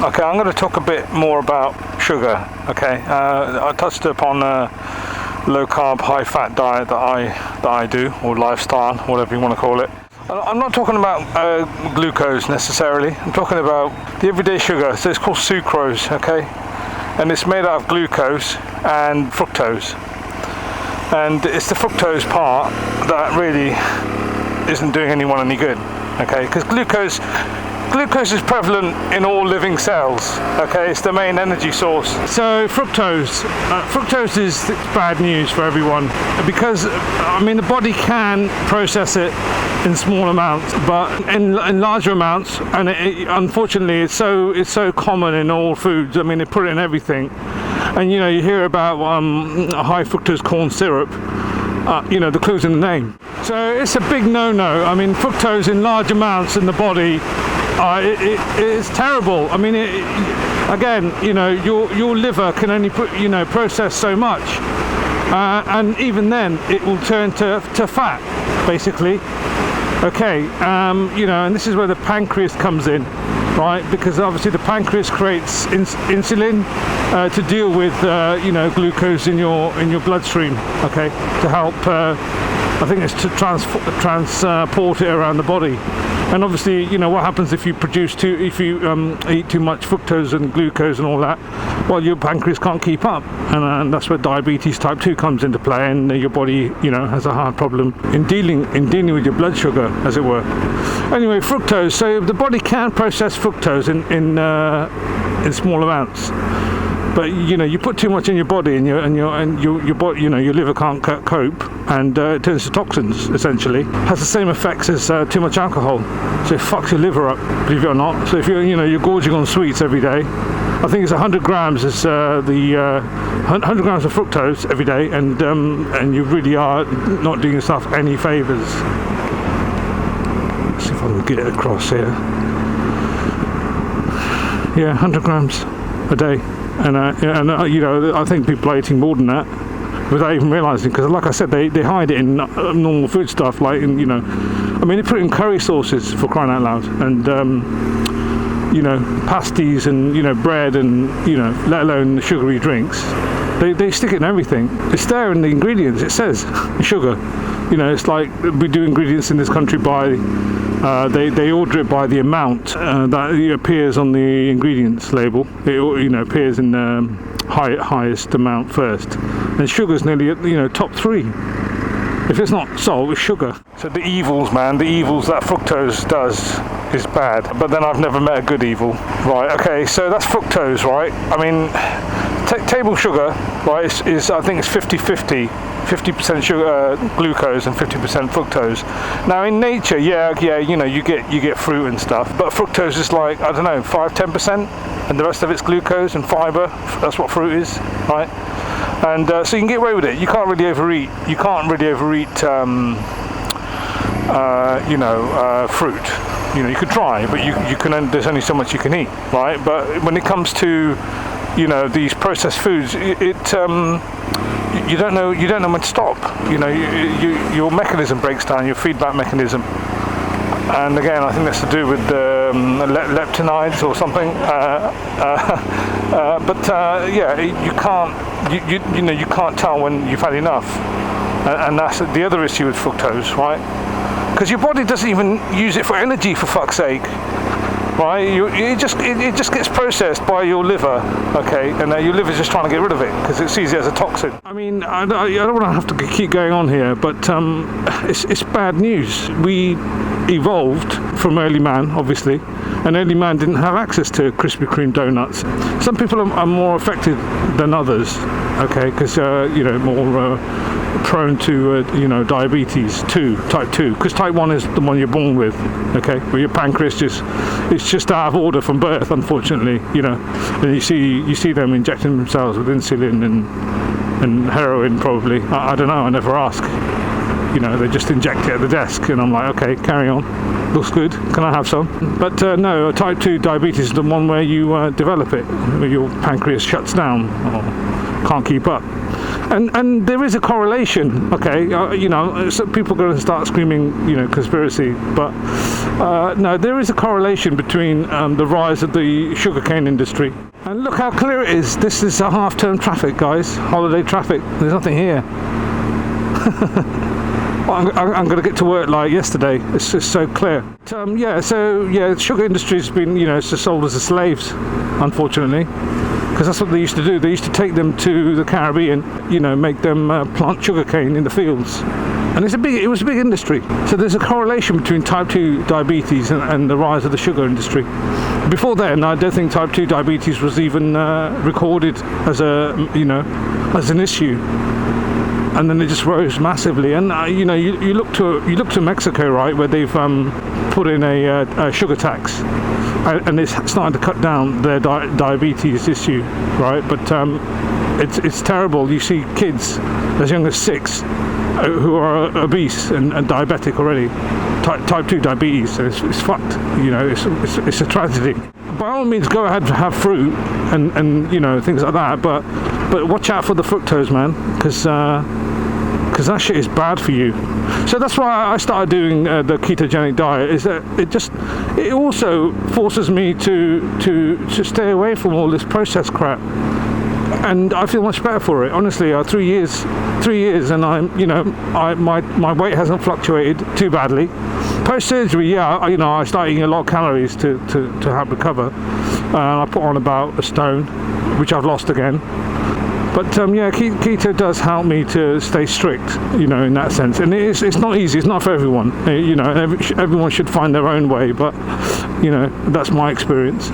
Okay, I'm going to talk a bit more about sugar. Okay, I touched upon low carb, high fat diet that I do, or lifestyle, whatever you want to call it. I'm not talking about glucose necessarily. I'm talking about the everyday sugar. So it's called sucrose, okay, and it's made out of glucose and fructose. And it's the fructose part that really isn't doing anyone any good, okay? Because glucose is prevalent in all living cells, okay? It's the main energy source. So fructose is bad news for everyone, because I mean the body can process it in small amounts, but in larger amounts, and unfortunately it's so common in all foods. I mean, they put it in everything, and you know, you hear about high fructose corn syrup. You know, the clue's in the name. So it's a big no-no. I mean, fructose in large amounts in the body, it's terrible. I mean, again, you know, your liver can only process so much, and even then it will turn to fat, basically. Okay, you know, and this is where the pancreas comes in, right? Because obviously the pancreas creates insulin to deal with you know, glucose in your bloodstream, okay, to help I think it's to transport it around the body. And obviously, you know, what happens if you eat too much fructose and glucose and all that? Well, your pancreas can't keep up, and that's where diabetes type 2 comes into play, and your body, you know, has a hard problem in dealing with your blood sugar, as it were. Anyway, fructose. So the body can process fructose in small amounts. But you know, you put too much in your body, and your body, you know, your liver can't cope, and it turns to toxins. Essentially, has the same effects as too much alcohol. So it fucks your liver up, believe it or not. So if you're gorging on sweets every day, I think it's 100 grams is 100 grams of fructose every day, and you really are not doing yourself any favors. Let's see if I can get it across here. Yeah, 100 grams a day. And you know, I think people are eating more than that without even realising, because like I said, they hide it in normal food stuff, like in, you know, I mean, they put it in curry sauces, for crying out loud, and you know, pasties, and you know, bread, and you know, let alone the sugary drinks. They stick it in everything. It's there in the ingredients. It says sugar. You know, it's like we do ingredients in this country by they order it by the amount that appears on the ingredients label. It, you know, appears in the highest amount first, and sugar's nearly, you know, top 3. If it's not salt, it's sugar. So the evils, man, the evils that fructose does is bad. But then I've never met a good evil. Right, okay, so that's fructose, right? I mean, table sugar, right, is I think it's 50-50. 50% sugar, glucose, and 50% fructose. Now in nature, yeah, you know, you get fruit and stuff, but fructose is like, I don't know, 5-10%, and the rest of it's glucose and fiber. That's what fruit is, right? And so you can get away with it. You can't really overeat. You can't really overeat, you know, fruit. You know, you could try, but you can. There's only so much you can eat, right? But when it comes to, you know, these processed foods, you don't know when to stop. You know, your mechanism breaks down, your feedback mechanism. And again, I think that's to do with leptinides or something. Yeah, you can't tell when you've had enough, and that's the other issue with fructose, right? Because your body doesn't even use it for energy, for fuck's sake. Right, it just gets processed by your liver, okay, and your liver's just trying to get rid of it because it sees it as a toxin. I mean, I don't want to have to keep going on here, but it's bad news. We evolved from early man, obviously, and early man didn't have access to Krispy Kreme donuts. Some people are more affected than others, okay, because you know, more prone to you know, diabetes type 2, because type 1 is the one you're born with, okay, where your pancreas it's just out of order from birth, unfortunately, you know. And you see them injecting themselves with insulin and heroin, probably. I don't know, I never ask. You know, they just inject it at the desk, and I'm like, okay, carry on, looks good, can I have some? But no, type 2 diabetes is the one where you develop it, where your pancreas shuts down or can't keep up. And there is a correlation, okay? You know, so people are going to start screaming, you know, conspiracy, but no, there is a correlation between the rise of the sugarcane industry. And look how clear it is. This is a half-term traffic, guys. Holiday traffic. There's nothing here. I'm going to get to work like yesterday. It's just so clear. Yeah, so yeah, the sugar industry's been, you know, it's just sold as slaves, unfortunately, because that's what they used to do. They used to take them to the Caribbean, you know, make them plant sugarcane in the fields, and it was a big industry. So there's a correlation between type 2 diabetes and the rise of the sugar industry. Before then, I don't think type 2 diabetes was even recorded as a, you know, as an issue. And then it just rose massively. And you know, you look to Mexico, right, where they've put in a sugar tax, and it's starting to cut down their diabetes issue, right? But it's terrible. You see kids as young as 6 who are obese and diabetic already, type 2 diabetes. So it's fucked. You know, it's a tragedy. By all means, go ahead and have fruit and you know, things like that. But watch out for the fructose, man, because that shit is bad for you. So that's why I started doing the ketogenic diet. Is that it also forces me to stay away from all this processed crap, and I feel much better for it. Honestly, 3 years, and I'm, you know, my weight hasn't fluctuated too badly. Post surgery, yeah, you know, I started eating a lot of calories to help recover, and I put on about a stone, which I've lost again. But yeah, keto does help me to stay strict, you know, in that sense. And it's not easy. It's not for everyone. You know, everyone should find their own way. But you know, that's my experience.